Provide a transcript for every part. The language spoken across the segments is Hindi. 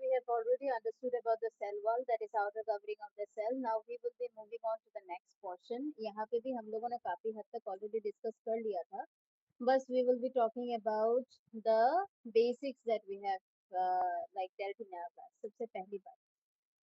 we have already understood about the cell wall, that is outer covering of the cell. Now we will be moving on to the next portion. यहाँ पे भी हम लोगों ने काफी हद तक already discuss कर लिया था. बस we will be talking about the basics that we have like dealt in our class. सबसे पहली बात,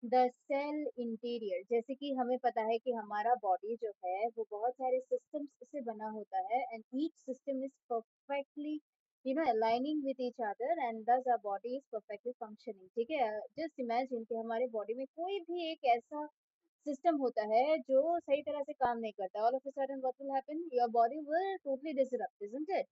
द सेल इंटीरियर. जैसे कि हमें पता है कि हमारा बॉडी जो है वो बहुत सारे सिस्टम्स से बना होता है, and each system is perfectly aligning with each other, and thus our body is perfectly functioning. ठीक है, जस्ट इमेजिन कि हमारे बॉडी में कोई भी एक ऐसा सिस्टम होता है जो सही तरह से काम नहीं करता. All of a sudden what will happen, your body will totally disrupt, isn't it?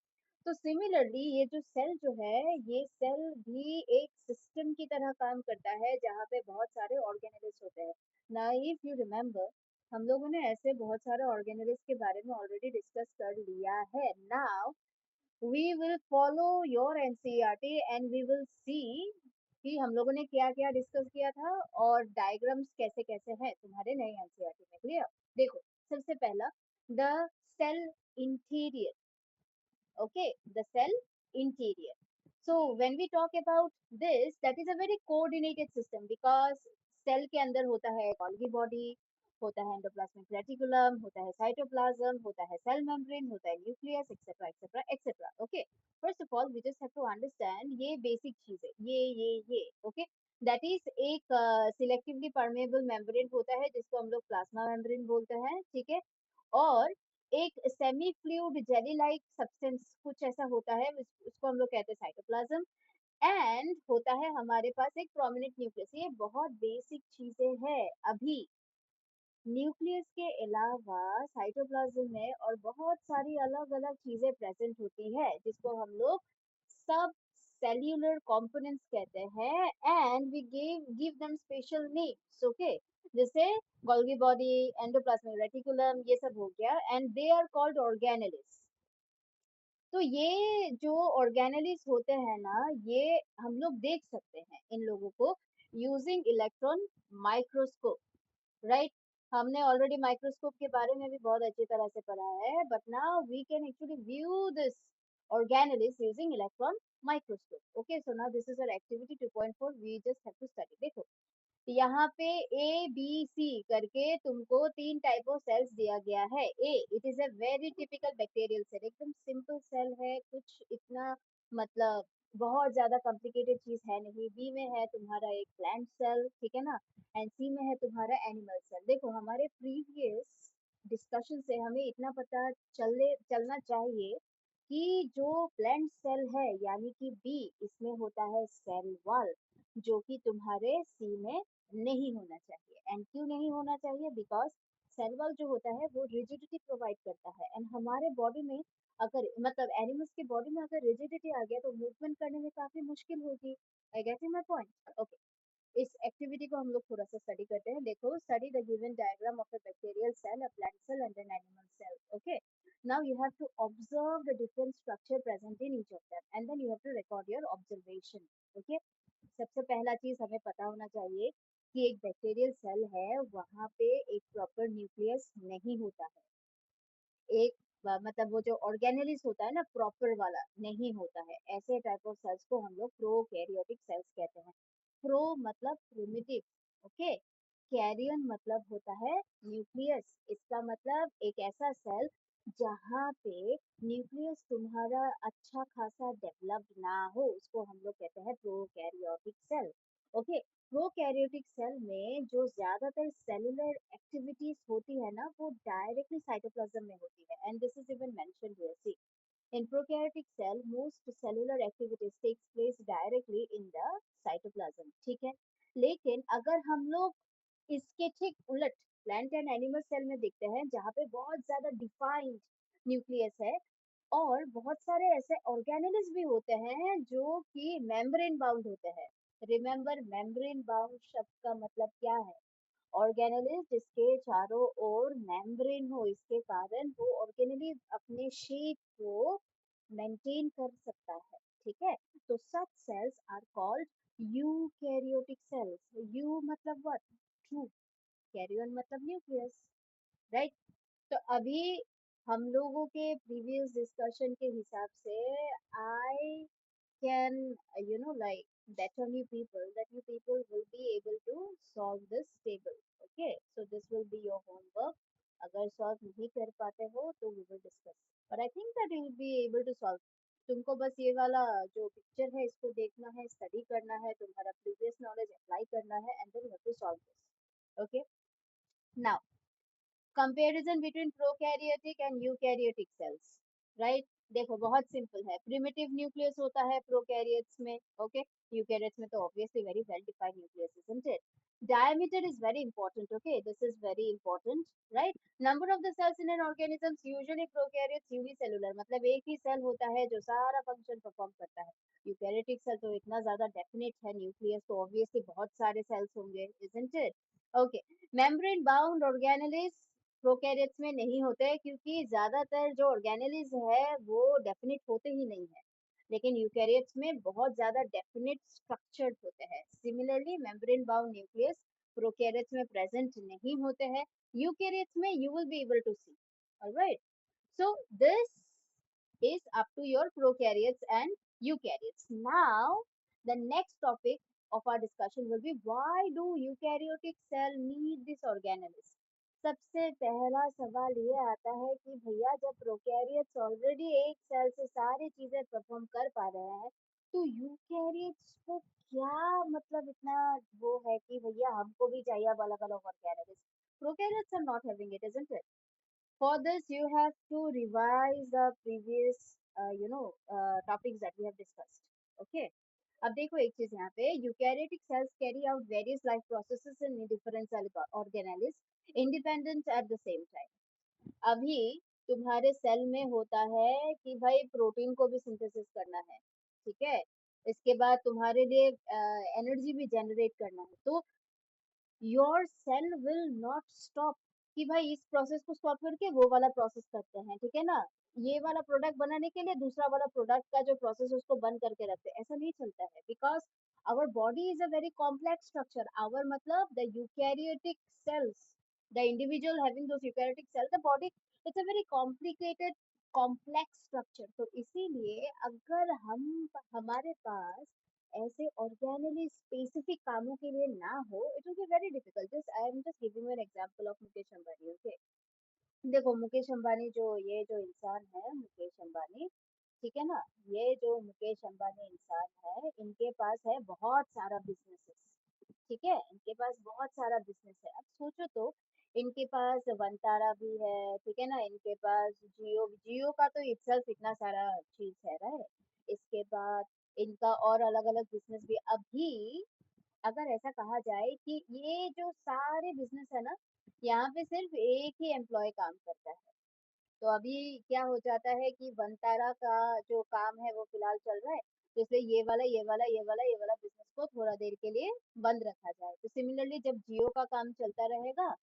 तो सिमिलरली ये जो सेल जो है, ये सेल भी एक सिस्टम की तरह काम करता है जहाँ पे बहुत सारे ऑर्गेनेल्स होते हैं. ना इफ यू रिमेम्बर, हम लोगों ने ऐसे बहुत सारे ऑर्गेनेल्स के बारे में ऑलरेडी डिस्कस कर लिया है. Now we will follow your NCERT and we will see कि हम लोगों ने क्या क्या डिस्कस किया था और डायग्राम्स कैसे कैसे हैं तुम्हारे नए एनसीईआरटी में. क्लियर? देखो, सबसे पहला, the cell interior. Okay, the cell interior. So when we talk about this, that is a very coordinated system, because cell के अंदर होता है Golgi body, होता है endoplasmic reticulum, होता है cytoplasm, होता है cell membrane, होता है nucleus, etc., etc., etc. Okay. First of all, we just have to understand ये basic चीज है, ये. Okay. That is एक selectively permeable membrane होता है जिसको हम लोग plasma membrane बोलते हैं. ठीक है. और एक semi fluid jelly like substance कुछ ऐसा होता है, उसको हम लोग कहते हैं साइटोप्लाज्म. एंड होता है हमारे पास एक प्रोमिनेंट न्यूक्लियस. ये बहुत बेसिक चीजें हैं. अभी न्यूक्लियस के अलावा साइटोप्लाज्म में और बहुत सारी अलग अलग चीजें प्रेजेंट होती है जिसको हम लोग सब सेल्यूलर कंपोनेंट्स कहते हैं, and we give them special names. Okay, जैसे गोल्गी बॉडी, एंडोप्लाज्मिक रेटिकुलम, ये सब हो गया, and they are called organelles. तो ये जो ऑर्गेनेलिस होते हैं ना, ये हम लोग देख सकते हैं इन लोगों को यूजिंग इलेक्ट्रॉन माइक्रोस्कोप. राइट? हमने ऑलरेडी माइक्रोस्कोप के बारे में भी बहुत अच्छी तरह से पढ़ा है, but now we can actually view this organelles using electron microscope. Okay, so now this is our activity 2.4. We just have to study. देखो, यहाँ पे ए बी सी करके तुमको तीन टाइप ऑफ सेल्स दिया गया है. Uh, it is a very typical bacterial cell, एकदम सिंपल सेल है, कुछ इतना मतलब बहुत ज्यादा कॉम्प्लिकेटेड चीज है नहीं. बी में है तुम्हारा एक प्लांट सेल, ठीक है ना, एंड सी में है तुम्हारा एनिमल सेल. देखो, हमारे प्रीवियस डिस्कशन से हमें इतना पता चलना चाहिए कि जो प्लांट सेल है यानी कि बी, इसमें होता है सेल वॉल, जो कि तुम्हारे सी में नहीं होना चाहिए. एंड क्यों नहीं होना चाहिए? बिकॉज सेल वॉल जो होता है वो रिजिडिटी प्रोवाइड करता है, एंड हमारे बॉडी में अगर मतलब एनिमल्स की बॉडी में अगर रिजिडिटी आ गया तो मूवमेंट करने में काफी मुश्किल होगी. I get my point? Okay, इस एक्टिविटी को हम लोग थोड़ा सा स्टडी करते हैं. देखो, study the given diagram of a bacterial cell, a plant cell and an animal cell. Okay, now you have to observe the different structure present in each of them, and then you have to record your observation. Okay, सबसे पहला चीज हमें पता होना चाहिए कि एक बैक्टीरियल सेल है, वहां पे एक प्रॉपर न्यूक्लियस नहीं होता है. एक मतलब वो जो ऑर्गेनेलिस होता है ना, प्रॉपर वाला नहीं होता है. ऐसे टाइप ऑफ सेल्स को हम लोग प्रोकैरियोटिक सेल्स कहते हैं. प्रो मतलब प्रिमिटिव. ओके, कैरियन मतलब होता है न्यूक्लियस. इसका मतलब एक ऐसा सेल जहाँ पे न्यूक्लियस तुम्हारा अच्छा खासा डेवलप्ड ना हो, उसको हम लोग कहते हैं prokaryotic cell. Okay, prokaryotic cell में जो ज्यादातर सेलुलर एक्टिविटीज होती है ना, वो डायरेक्टली साइटोप्लाज्म में होती है, and this is even mentioned here. See, in prokaryotic cell most cellular activities takes place directly in the cytoplasm. ठीक है, लेकिन अगर हम लोग इसके ठीक उलट प्लांट एंड एनिमल सेल में देखते हैं जहाँ पे बहुत ज्यादा डिफाइंड न्यूक्लियस है, और बहुत सारे ऐसे ऑर्गेनेल्स भी होते हैं जो कि मेम्ब्रेन बाउंड होते हैं. रिमेम्बर, मेम्ब्रेन बाउंड शब्द का मतलब क्या है? ऑर्गेनेलिस जिसके चारों ओर मेम्ब्रेन हो, इसके कारण वो ऑर्गेनेलिस अपने शेप को मेंटेन कर सकता है. ठीक है, तो such cells are called eukaryotic cells. You मतलब what? ट्रू. कैरियन मतलब न्यूक्लियस. राइट? तो अभी हम लोगों के प्रीवियस डिस्कशन के हिसाब से I can like better you people will be able to solve this table. Okay, so this will be your homework. अगर solve नहीं कर पाते हो तो we will discuss, but I think that you will be able to solve. तुमको बस ये वाला जो पिक्चर है इसको देखना है, स्टडी करना है, तुम्हारा प्रीवियस नॉलेज अप्लाई करना है, and then you have to solve this. Okay, now comparison between prokaryotic and eukaryotic cells. Right, देखो बहुत सिंपल है. प्रिमिटिव न्यूक्लियस होता है प्रोकैरियोट्स में. ओके, यूकैरियोट्स में तो obviously very well defined nucleus, isn't it? Diameter is very important. Okay, this is very important, right? Number of the cells in an organism, usually prokaryotes unicellular, मतलब एक ही सेल होता है जो सारा फंक्शन परफॉर्म करता है. यूकैरियोटिक सेल तो इतना ज्यादा डेफिनेट है, न्यूक्लियस तो ऑब्वियसली बहुत सारे सेल्स होंगे, isn't it? Okay, membrane bound organelles prokaryotes में नहीं होते क्योंकि ज्यादातर जो ऑर्गेनेलिस है वो डेफिनेट होते ही नहीं है, लेकिन यूकैरियोट्स में बहुत ज्यादा डेफिनेट स्ट्रक्चर्ड होते हैं. Similarly membrane bound nucleus prokaryotes में प्रेजेंट नहीं होते हैं. यूकैरियोट्स में you will be able to see. Alright, so this is up to your prokaryotes and eukaryotes. Now, the next topic of our discussion will be why do eukaryotic cell need this organelles? सबसे पहला सवाल ये आता है कि भैया जब प्रोकैरियोट्स ऑलरेडी एक सेल से सारी चीजें परफॉर्म कर पा रहे हैं तो यूकैरियोट्स को क्या मतलब इतना वो है कि भैया हमको भी चाहिए अब अलग अलग organelles. Prokaryotes are not having it, isn't it? For this, you have to revise the previous, topics that we have discussed. Okay. अब देखो एक चीज यहाँ पे, eukaryotic cells carry out various life processes in different cell organelles independent at the same time. अभी तुम्हारे सेल में होता है कि भाई प्रोटीन को भी सिंथेसिस करना है, ठीक है, इसके बाद तुम्हारे लिए एनर्जी भी जनरेट करना है, तो your cell will not stop कि भाई इस प्रोसेस को स्टॉप करके वो वाला प्रोसेस करते हैं, ठीक है ना, ये वाला प्रोडक्ट बनाने के लिए दूसरा वाला प्रोडक्ट का जो प्रोसेस उसको बंद करके रखते हैं, ऐसा नहीं चलता है. Because our body is a very complex structure. Our मतलब the eukaryotic cells, the individual having those eukaryotic cells, the body, it's a very complicated complex structure. तो इसीलिए अगर हम हमारे पास ऐसे ऑर्गेनली स्पेसिफिक कामों के लिए ना हो, it will be very difficult. Just I am just giving you an example of Mukesh Ambani. Okay, देखो मुकेश अंबानी जो ये जो इंसान है मुकेश अंबानी, ठीक है ना, ये जो मुकेश अंबानी इंसान है इनके पास है बहुत सारा बिजनेसेस, ठीक है, इनके पास बहुत सारा बिजनेस है. अब सोचो तो इनके पास वंतारा भी है, ठीक है ना, इनके पास जियो, जियो का तो इटसेल्फ इतना सारा चीज है, राइट. इसके बाद इनका और अलग अलग बिजनेस भी. अभी अगर ऐसा कहा जाए कि ये जो सारे बिजनेस है ना, यहाँ पे सिर्फ एक ही एम्प्लॉय काम करता है, तो अभी क्या हो जाता है कि वंतारा का जो काम है वो फिलहाल चल रहा है, तो इसलिए ये वाला बिजनेस को थोड़ा देर के लिए बंद रखा जाए. तो सिमिलरली जब जियो का काम चलता रहेगा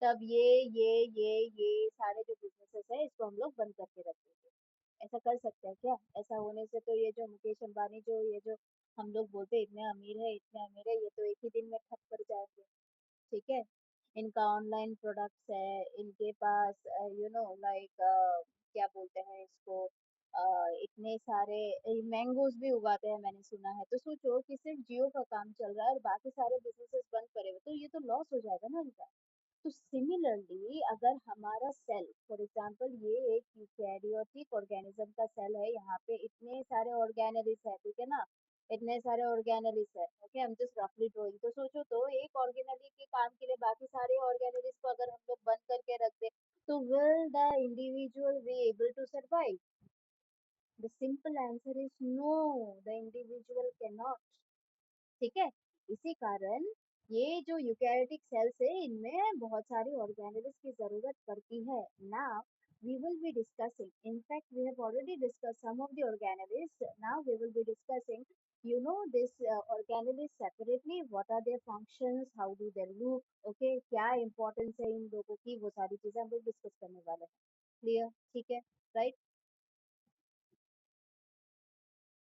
तब ये सारे जो बिजनेसेस है इसको हम लोग बंद करके रख देंगे. ऐसा कर सकते हैं क्या? ऐसा होने से तो ये जो मुकेश अंबानी जो ये जो हम लोग बोलते हैं इतने अमीर है, ये तो एक ही दिन में ठप पड़ जाएंगे, ठीक है. इनका ऑनलाइन प्रोडक्ट्स है, इनके पास लाइक क्या बोलते हैं इसको, इतने सारे मैंगोज भी उगाते हैं मैंने सुना है. तो सोचो कि सिर्फ जियो का काम चल रहा है और बाकी सारे बिजनेसेस बंद करे हुए, तो ये तो लॉस हो जाएगा ना इनका. तो सिमिलरली अगर हमारा सेल फॉर एग्जांपल ये एक यूकैरियोटिक ऑर्गेनिज्म का सेल है, यहाँ पे इतने सारे ऑर्गेनेलिस है, ठीक है ना, इतने सारे ऑर्गेनेलिस है. ओके, हम जस्ट रफली ड्राइंग. तो सोचो तो एक ऑर्गेनेली के काम के लिए बाकी सारे ऑर्गेनेलिस को अगर हम लोग बंद करके रख दे तो will the individual be able to survive? The simple answer is no, the individual cannot. ठीक है, इसी कारण ये जो यूकैरियोटिक सेल्स है इनमें बहुत सारी ऑर्गेनेल्स की जरूरत पड़ती है. Now we will be discussing, in fact we have already discussed some of the organelles. Now we will be discussing this organelles separately, what are their functions, how do they look, okay, क्या importance है इन लोगों की, वो सारी चीजें हम लोग डिस्कस करने वाले हैं. क्लियर, ठीक है, राइट.